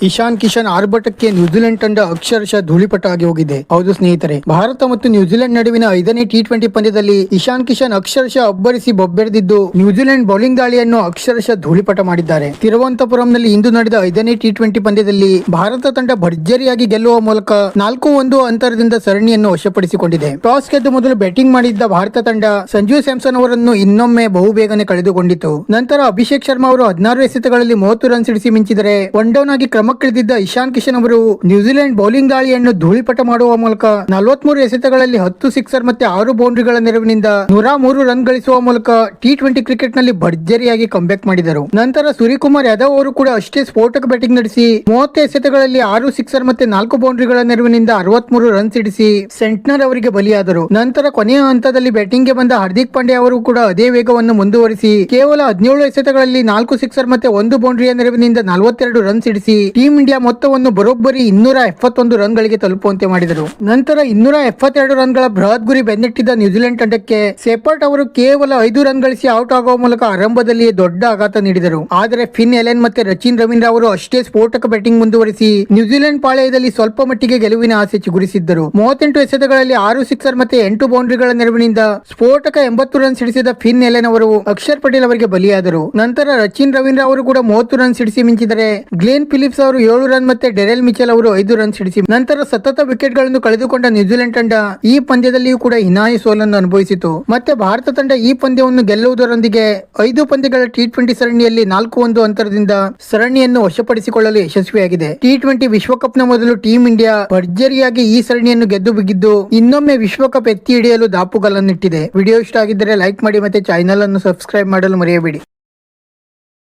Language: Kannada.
ಇಶಾನ್ ಕಿಶನ್ ಆರ್ಭಟಕ್ಕೆ ನ್ಯೂಜಿಲೆಂಡ್ ತಂಡ ಅಕ್ಷರಶಃ ಧೂಳಿಪಟ ಆಗಿ ಹೋಗಿದೆ. ಹೌದು ಸ್ನೇಹಿತರೆ, ಭಾರತ ಮತ್ತು ನ್ಯೂಜಿಲೆಂಡ್ ನಡುವಿನ 5ನೇ ಟಿ20 ಪಂದ್ಯದಲ್ಲಿ ಇಶಾನ್ ಕಿಶನ್ ಅಕ್ಷರಶಃ ಅಬ್ಬರಿಸಿ ಬೊಬ್ಬೆರೆದಿದ್ದು ನ್ಯೂಜಿಲೆಂಡ್ ಬೌಲಿಂಗ್ ದಾಳಿಯನ್ನು ಅಕ್ಷರಶಃ ಧೂಳಿಪಟ ಮಾಡಿದ್ದಾರೆ. ತಿರುವನಂತಪುರಂನಲ್ಲಿ ಇಂದು ನಡೆದ 5ನೇ ಟಿ20 ಪಂದ್ಯದಲ್ಲಿ ಭಾರತ ತಂಡ ಭರ್ಜರಿಯಾಗಿ ಗೆಲ್ಲುವ ಮೂಲಕ 4-1 ಅಂತರದಿಂದ ಸರಣಿಯನ್ನು ವಶಪಡಿಸಿಕೊಂಡಿದೆ. ಟಾಸ್ ಗೆದ್ದು ಮೊದಲು ಬ್ಯಾಟಿಂಗ್ ಮಾಡಿದ್ದ ಭಾರತ ತಂಡ ಸಂಜು ಸ್ಯಾಮ್ಸನ್ ಅವರನ್ನು ಇನ್ನೊಮ್ಮೆ ಬಹುಬೇಗನೆ ಕಳೆದುಕೊಂಡಿತು. ನಂತರ ಅಭಿಷೇಕ್ ಶರ್ಮಾ ಅವರು 16 ಎಸೆತಗಳಲ್ಲಿ 30 ರನ್ ಸಿಡಿಸಿ ಮಿಂಚಿದರೆ ಒನ್ ಡೌನ್ ಆಗಿ ಕ್ರಮಕ್ಕಿಳಿದಿದ್ದ ಇಶಾನ್ ಕಿಶನ್ ಅವರು ನ್ಯೂಜಿಲೆಂಡ್ ಬೌಲಿಂಗ್ ದಾಳಿಯನ್ನು ಧೂಳಿಪಟ ಮಾಡುವ ಮೂಲಕ 43 ಎಸೆತಗಳಲ್ಲಿ 10 ಸಿಕ್ಸರ್ ಮತ್ತೆ 6 ಬೌಂಡ್ರಿಗಳ ನೆರವಿನಿಂದ 103 ರನ್ ಗಳಿಸುವ ಮೂಲಕ ಟಿ20 ಕ್ರಿಕೆಟ್ ನಲ್ಲಿ ಭರ್ಜರಿಯಾಗಿ ಕಂಬ್ಯಾಕ್ ಮಾಡಿದರು. ನಂತರ ಸೂರ್ಯಕುಮಾರ್ ಯಾದವ್ ಅವರು ಕೂಡ ಅಷ್ಟೇ ಸ್ಫೋಟಕ ಬ್ಯಾಟಿಂಗ್ ನಡೆಸಿ 30 ಎಸೆತಗಳಲ್ಲಿ 6 ಸಿಕ್ಸರ್ ಮತ್ತೆ 4 ಬೌಂಡ್ರಿಗಳ ನೆರವಿನಿಂದ 63 ರನ್ ಸಿಡಿಸಿ ಸೆಂಟ್ನರ್ ಅವರಿಗೆ ಬಲಿಯಾದರು. ನಂತರ ಕೊನೆಯ ಹಂತದಲ್ಲಿ ಬ್ಯಾಟಿಂಗ್ಗೆ ಬಂದ ಹಾರ್ದಿಕ್ ಪಾಂಡ್ಯ ಅವರು ಕೂಡ ಅದೇ ವೇಗವನ್ನು ಮುಂದುವರಿಸಿ ಕೇವಲ 17 ಎಸೆತಗಳಲ್ಲಿ 4 ಸಿಕ್ಸರ್ ಮತ್ತೆ 1 ಬೌಂಡ್ರಿಯ ನೆರವಿನಿಂದ 42 ರನ್ ಸಿಡಿಸಿ ಟೀಮ್ ಇಂಡಿಯಾ ಮೊತ್ತವನ್ನು ಬರೋಬ್ಬರಿ 271 ರನ್ ಗಳಿಗೆ ತಲುಪುವಂತೆ ಮಾಡಿದರು. ನಂತರ 272 ರನ್ಗಳ ಬೃಹತ್ ಗುರಿ ಬೆನ್ನಟ್ಟಿದ್ದ ನ್ಯೂಜಿಲೆಂಡ್ ತಂಡಕ್ಕೆ ಸೆಪರ್ಟ್ ಅವರು ಕೇವಲ 5 ರನ್ ಗಳಿಸಿ ಔಟ್ ಆಗುವ ಮೂಲಕ ಆರಂಭದಲ್ಲಿಯೇ ದೊಡ್ಡ ಆಘಾತ ನೀಡಿದರು. ಆದರೆ ಫಿನ್ ಎಲೆನ್ ಮತ್ತೆ ರಚಿನ್ ರವೀಂದ್ರ ಅವರು ಅಷ್ಟೇ ಸ್ಫೋಟಕ ಬ್ಯಾಟಿಂಗ್ ಮುಂದುವರಿಸಿ ನ್ಯೂಜಿಲೆಂಡ್ ಪಾಳೆಯದಲ್ಲಿ ಸ್ವಲ್ಪ ಮಟ್ಟಿಗೆ ಗೆಲುವಿನ ಆಸೆ ಚಿಗುರಿಸಿದ್ದರು. 38 ಎಸೆತಗಳಲ್ಲಿ 6 ಸಿಕ್ಸರ್ ಮತ್ತೆ 8 ಬೌಂಡ್ರಿಗಳ ನೆರವಿನಿಂದ ಸ್ಫೋಟಕ 80 ರನ್ ಸಿಡಿಸಿದ ಫಿನ್ ಎಲೆನ್ ಅವರು ಅಕ್ಷರ್ ಪಟೇಲ್ ಅವರಿಗೆ ಬಲಿಯಾದರು. ನಂತರ ರಚಿನ್ ರವೀಂದ್ರ ಅವರು ಕೂಡ 30 ರನ್ ಸಿಡಿಸಿ ಮಿಂಚಿದರೆ ಗ್ಲೇನ್ ಫಿಲಿಪ್ಸ್ ಅವರು 7 ರನ್ ಮತ್ತೆ ಡೆರೆಲ್ ಮಿಚೆಲ್ ಅವರು 5 ರನ್ ಸಿಡಿಸಿ ನಂತರ ಸತತ ವಿಕೆಟ್ ಗಳನ್ನು ಕಳೆದುಕೊಂಡ ನ್ಯೂಜಿಲೆಂಡ್ ತಂಡ ಈ ಪಂದ್ಯದಲ್ಲಿಯೂ ಕೂಡ ಹೀನಾಯ ಸೋಲನ್ನು ಅನುಭವಿಸಿತು. ಮತ್ತೆ ಭಾರತ ತಂಡ ಈ ಪಂದ್ಯವನ್ನು ಗೆಲ್ಲುವುದರೊಂದಿಗೆ 5 ಪಂದ್ಯಗಳ ಟಿ20 ಸರಣಿಯಲ್ಲಿ 4-1 ಅಂತರದಿಂದ ಸರಣಿಯನ್ನು ವಶಪಡಿಸಿಕೊಳ್ಳಲು ಯಶಸ್ವಿಯಾಗಿದೆ. ಟಿ20 ವಿಶ್ವಕಪ್ ನ ಮೊದಲು ಟೀಮ್ ಇಂಡಿಯಾ ಭರ್ಜರಿಯಾಗಿ ಈ ಸರಣಿಯನ್ನು ಗೆದ್ದು ಬಿಗಿದ್ದು ಇನ್ನೊಮ್ಮೆ ವಿಶ್ವಕಪ್ ಎತ್ತಿ ಹಿಡಿಯಲು ದಾಪುಗಾಲನ್ನಿಟ್ಟಿದೆ. ವಿಡಿಯೋ ಇಷ್ಟ ಆಗಿದ್ದರೆ ಲೈಕ್ ಮಾಡಿ ಮತ್ತೆ ಚಾನೆಲ್ ಅನ್ನು ಸಬ್ಸ್ಕ್ರೈಬ್ ಮಾಡಲು ಮರೆಯಬೇಡಿ.